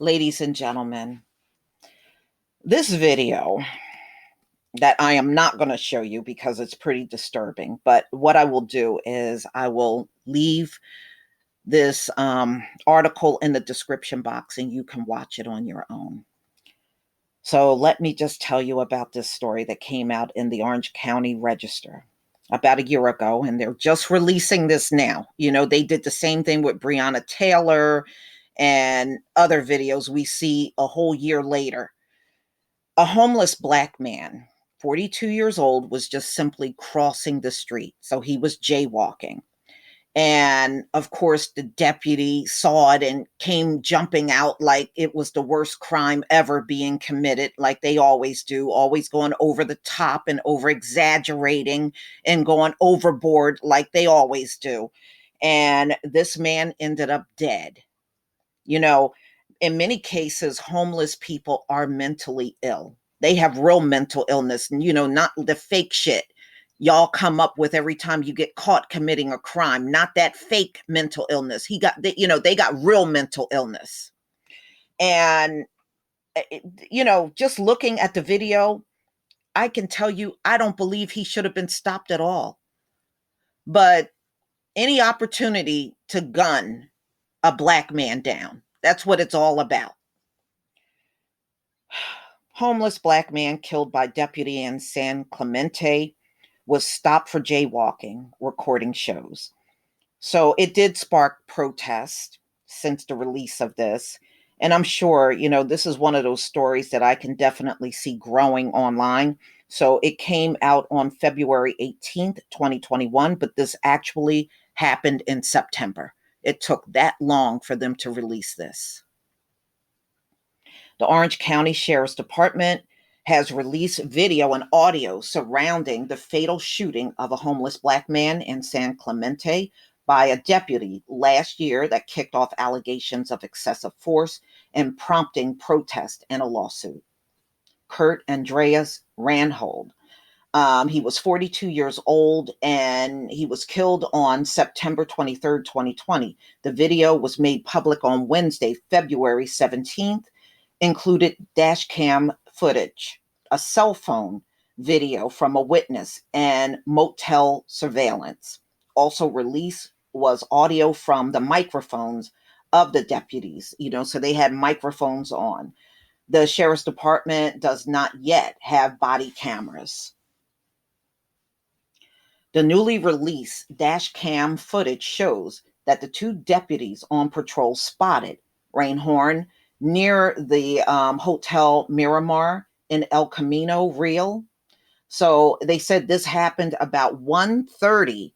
Ladies and gentlemen, this video that I am not going to show you because it's pretty disturbing, but what I will do is I will leave this article in the description box and you can watch it on your own. So let me just tell you about this story that came out in the Orange County Register about a year ago, and they're just releasing this now. You know, they did the same thing with Breonna Taylor and other videos we see a whole year later. A homeless black man, 42 years old, was just simply crossing the street. So he was jaywalking. And of course, the deputy saw it and came jumping out like it was the worst crime ever being committed, like they always do, always going over the top and over exaggerating and going overboard like they always do. And this man ended up dead. You know, in many cases, homeless people are mentally ill. They have real mental illness, not the fake shit y'all come up with every time you get caught committing a crime, not that fake mental illness. They got real mental illness. And, just looking at the video, I can tell you, I don't believe he should have been stopped at all. But any opportunity to gun a black man down, that's what it's all about. Homeless black man killed by deputy in San Clemente was stopped for jaywalking, recording shows. So it did spark protest since the release of this. And I'm sure, this is one of those stories that I can definitely see growing online. So it came out on February 18th, 2021, but this actually happened in September. It took that long for them to release this. The Orange County Sheriff's Department has released video and audio surrounding the fatal shooting of a homeless black man in San Clemente by a deputy last year that kicked off allegations of excessive force and prompting protest and a lawsuit. Kurt Andras Reinhold. He was 42 years old and he was killed on September 23rd, 2020. The video was made public on Wednesday, February 17th, included dash cam footage, a cell phone video from a witness, and motel surveillance. Also released was audio from the microphones of the deputies, so they had microphones on. The sheriff's department does not yet have body cameras. The newly released dash cam footage shows that the two deputies on patrol spotted Reinhold near the Hotel Miramar in El Camino Real. So they said this happened about 1:30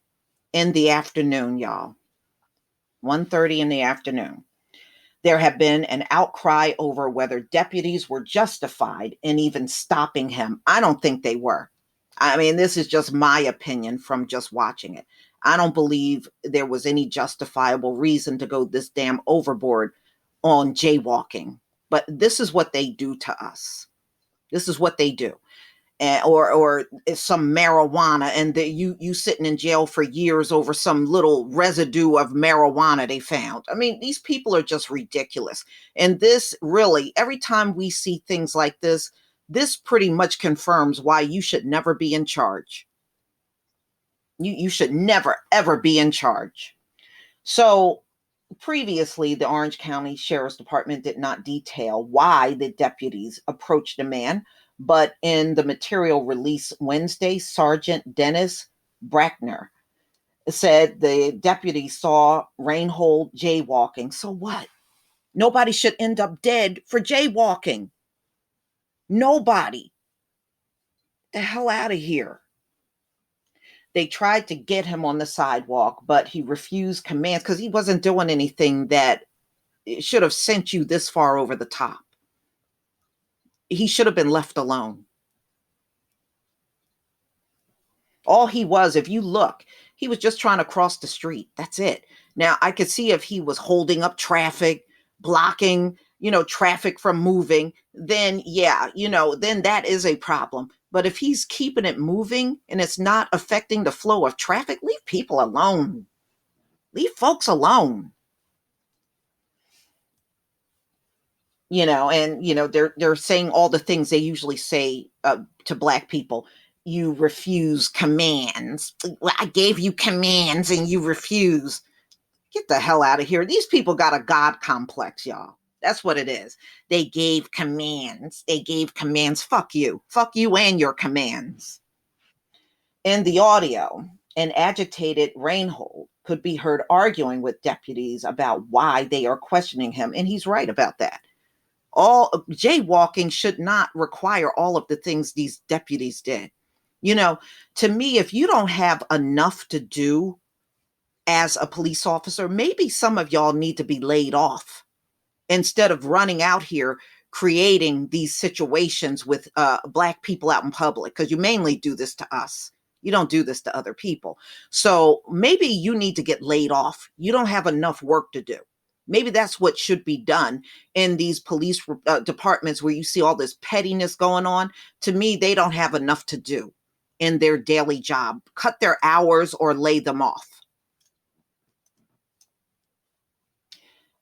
in the afternoon, y'all. 1:30 in the afternoon. There have been an outcry over whether deputies were justified in even stopping him. I don't think they were. I mean, this is just my opinion from just watching it. I don't believe there was any justifiable reason to go this damn overboard on jaywalking. But this is what they do to us. This is what they do. Or some marijuana, and you sitting in jail for years over some little residue of marijuana they found. I mean, these people are just ridiculous. And this really, every time we see things like this pretty much confirms why you should never be in charge. You should never, ever be in charge. So previously, the Orange County Sheriff's Department did not detail why the deputies approached the man, but in the material released Wednesday, Sergeant Dennis Brackner said the deputy saw Reinhold jaywalking. So what? Nobody should end up dead for jaywalking. Nobody. The hell out of here. They tried to get him on the sidewalk, but he refused commands because he wasn't doing anything that should have sent you this far over the top. He should have been left alone. All he was, if you look, he was just trying to cross the street. That's it. Now, I could see if he was holding up traffic, blocking, traffic from moving, then yeah, then that is a problem. But if he's keeping it moving and it's not affecting the flow of traffic, leave people alone. Leave folks alone. And they're saying all the things they usually say to Black people. You refuse commands. Well, I gave you commands and you refuse. Get the hell out of here. These people got a God complex, y'all. That's what it is. They gave commands. They gave commands. Fuck you. Fuck you and your commands. In the audio, an agitated Reinhold could be heard arguing with deputies about why they are questioning him, and he's right about that. All jaywalking should not require all of the things these deputies did. To me, if you don't have enough to do as a police officer, maybe some of y'all need to be laid off instead of running out here creating these situations with Black people out in public, because you mainly do this to us. You don't do this to other people. So maybe you need to get laid off. You don't have enough work to do. Maybe that's what should be done in these police departments where you see all this pettiness going on. To me, they don't have enough to do in their daily job. Cut their hours or lay them off.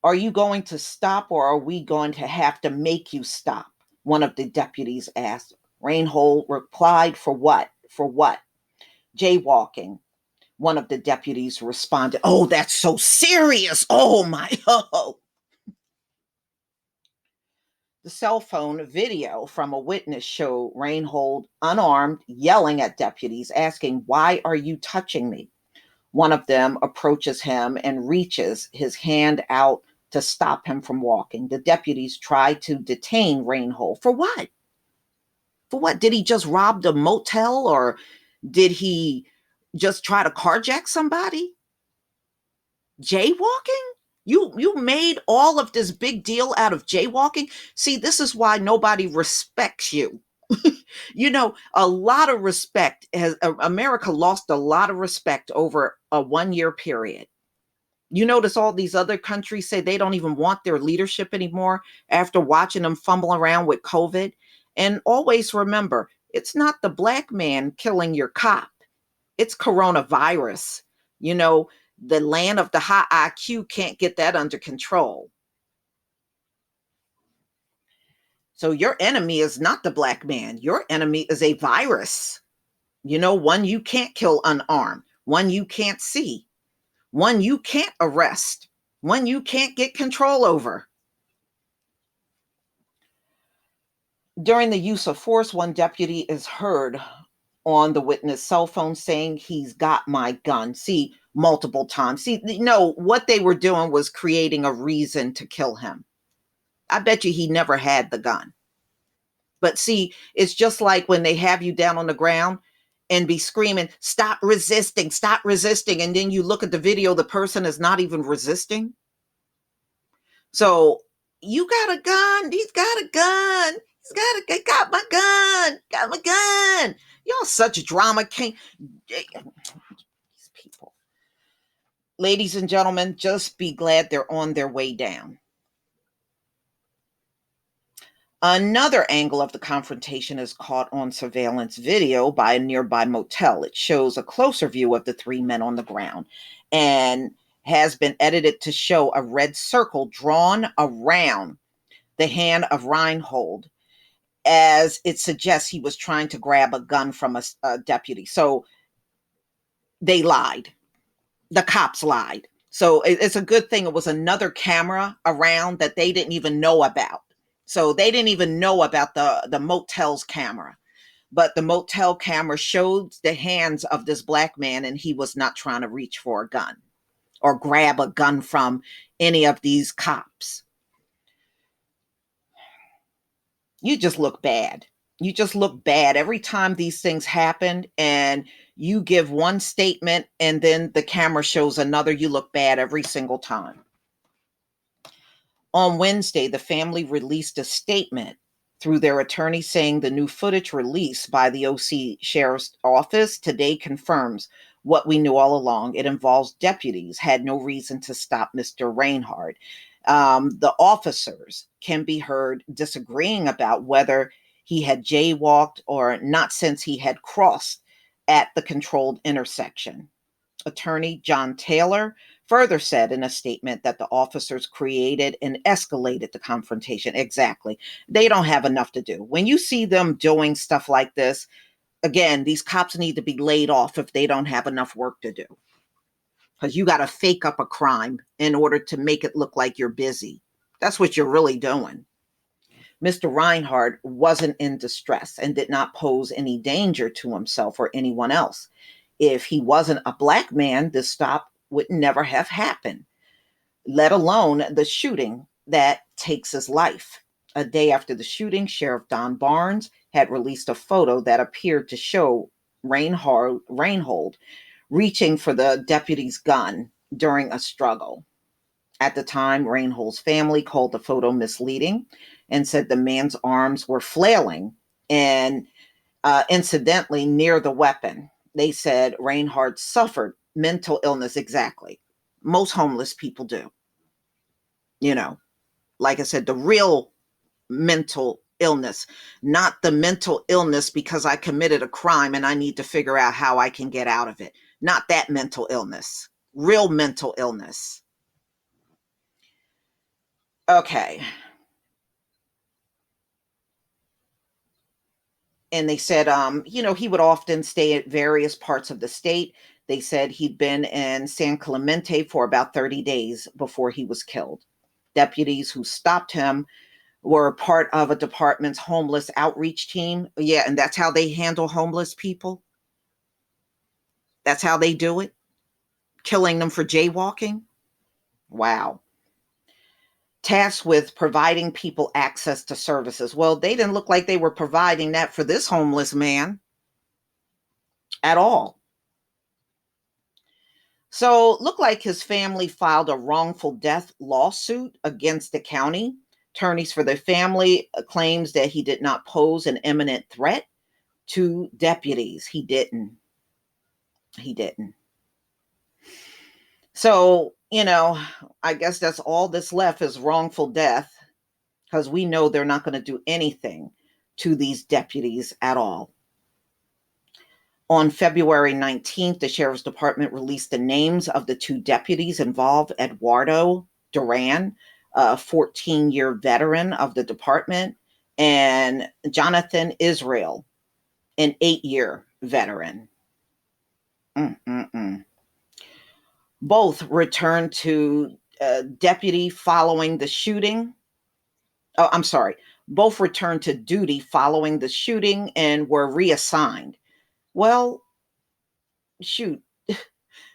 Are you going to stop, or are we going to have to make you stop? One of the deputies asked. Reinhold replied, for what? For what? Jaywalking. One of the deputies responded, oh, that's so serious. Oh, my. Oh. The cell phone video from a witness showed Reinhold unarmed, yelling at deputies, asking, why are you touching me? One of them approaches him and reaches his hand out to stop him from walking. The deputies try to detain Reinhold. For what? For what? Did he just rob the motel, or did he just try to carjack somebody? Jaywalking? You made all of this big deal out of jaywalking? See, this is why nobody respects you. A lot of respect America lost a lot of respect over a 1-year period. You notice all these other countries say they don't even want their leadership anymore after watching them fumble around with COVID. And always remember, it's not the Black man killing your cop. It's coronavirus. The land of the high IQ can't get that under control. So your enemy is not the Black man. Your enemy is a virus. One you can't kill unarmed, one you can't see, one you can't arrest, one you can't get control over. During the use of force, one deputy is heard on the witness cell phone saying, he's got my gun. See, multiple times. See, what they were doing was creating a reason to kill him. I bet you he never had the gun. But see, it's just like when they have you down on the ground and be screaming, stop resisting, stop resisting. And then you look at the video, the person is not even resisting. So you got a gun. He's got a gun. Got my gun. Got my gun. Y'all such drama king. These people. Ladies and gentlemen, just be glad they're on their way down. Another angle of the confrontation is caught on surveillance video by a nearby motel. It shows a closer view of the 3 men on the ground and has been edited to show a red circle drawn around the hand of Reinhold, as it suggests he was trying to grab a gun from a deputy. So they lied. The cops lied. So it's a good thing it was another camera around that they didn't even know about. So they didn't even know about the motel's camera. But the motel camera showed the hands of this Black man, and he was not trying to reach for a gun or grab a gun from any of these cops. You just look bad. You just look bad every time these things happen, and you give one statement and then the camera shows another. You look bad every single time. On Wednesday, the family released a statement through their attorney saying the new footage released by the OC Sheriff's Office today confirms what we knew all along. It involves deputies had no reason to stop Mr. Reinhold. The officers can be heard disagreeing about whether he had jaywalked or not, since he had crossed at the controlled intersection. Attorney John Taylor further said in a statement that the officers created and escalated the confrontation. Exactly. They don't have enough to do. When you see them doing stuff like this, again, these cops need to be laid off if they don't have enough work to do. Because you got to fake up a crime in order to make it look like you're busy. That's what you're really doing. Mr. Reinhold wasn't in distress and did not pose any danger to himself or anyone else. If he wasn't a black man, this stop would never have happened, let alone the shooting that takes his life. A day after the shooting, Sheriff Don Barnes had released a photo that appeared to show Reinhold reaching for the deputy's gun during a struggle. At the time, Reinhold's family called the photo misleading and said the man's arms were flailing and incidentally near the weapon. They said Reinhold suffered mental illness. Exactly. Most homeless people do. You know, like I said, the real mental illness, not the mental illness because I committed a crime and I need to figure out how I can get out of it. Not that mental illness, real mental illness. Okay. And they said, he would often stay at various parts of the state. They said he'd been in San Clemente for about 30 days before he was killed. Deputies who stopped him were part of a department's homeless outreach team. Yeah, and that's how they handle homeless people. That's how they do it. Killing them for jaywalking. Wow. Tasked with providing people access to services. Well, they didn't look like they were providing that for this homeless man at all. So, looked like his family filed a wrongful death lawsuit against the county. Attorneys for the family claims that he did not pose an imminent threat to deputies. He didn't. He didn't. So, I guess that's all that's left is wrongful death because we know they're not going to do anything to these deputies at all. On February 19th, the Sheriff's Department released the names of the two deputies involved: Eduardo Duran, a 14-year veteran of the department, and Jonathan Israel, an 8-year veteran. Mm-mm-mm. Both returned to deputy following the shooting. Oh, I'm sorry. Both returned to duty following the shooting and were reassigned. Well, shoot.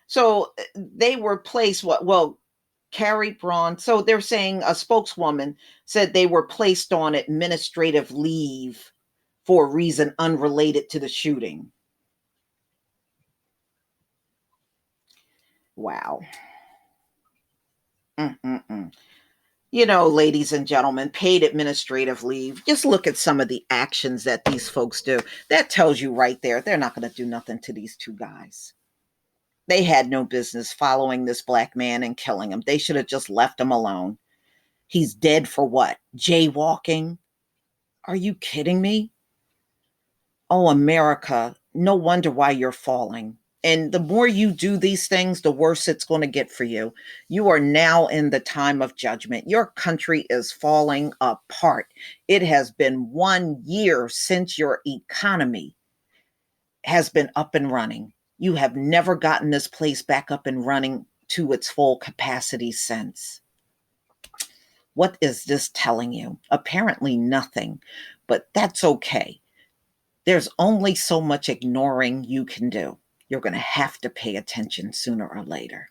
So they were placed Carrie Braun. So they're saying a spokeswoman said they were placed on administrative leave for a reason unrelated to the shooting. Wow. Mm-mm-mm. Ladies and gentlemen, paid administrative leave. Just look at some of the actions that these folks do. That tells you right there, they're not going to do nothing to these two guys. They had no business following this black man and killing him. They should have just left him alone. He's dead for what? Jaywalking? Are you kidding me? Oh, America, no wonder why you're falling. And the more you do these things, the worse it's going to get for you. You are now in the time of judgment. Your country is falling apart. It has been 1 year since your economy has been up and running. You have never gotten this place back up and running to its full capacity since. What is this telling you? Apparently nothing, but that's okay. There's only so much ignoring you can do. You're going to have to pay attention sooner or later.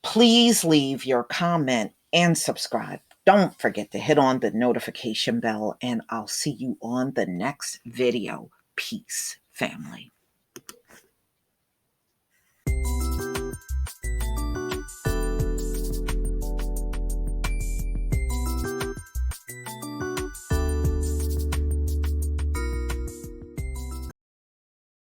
Please leave your comment and subscribe. Don't forget to hit on the notification bell, and I'll see you on the next video. Peace, family.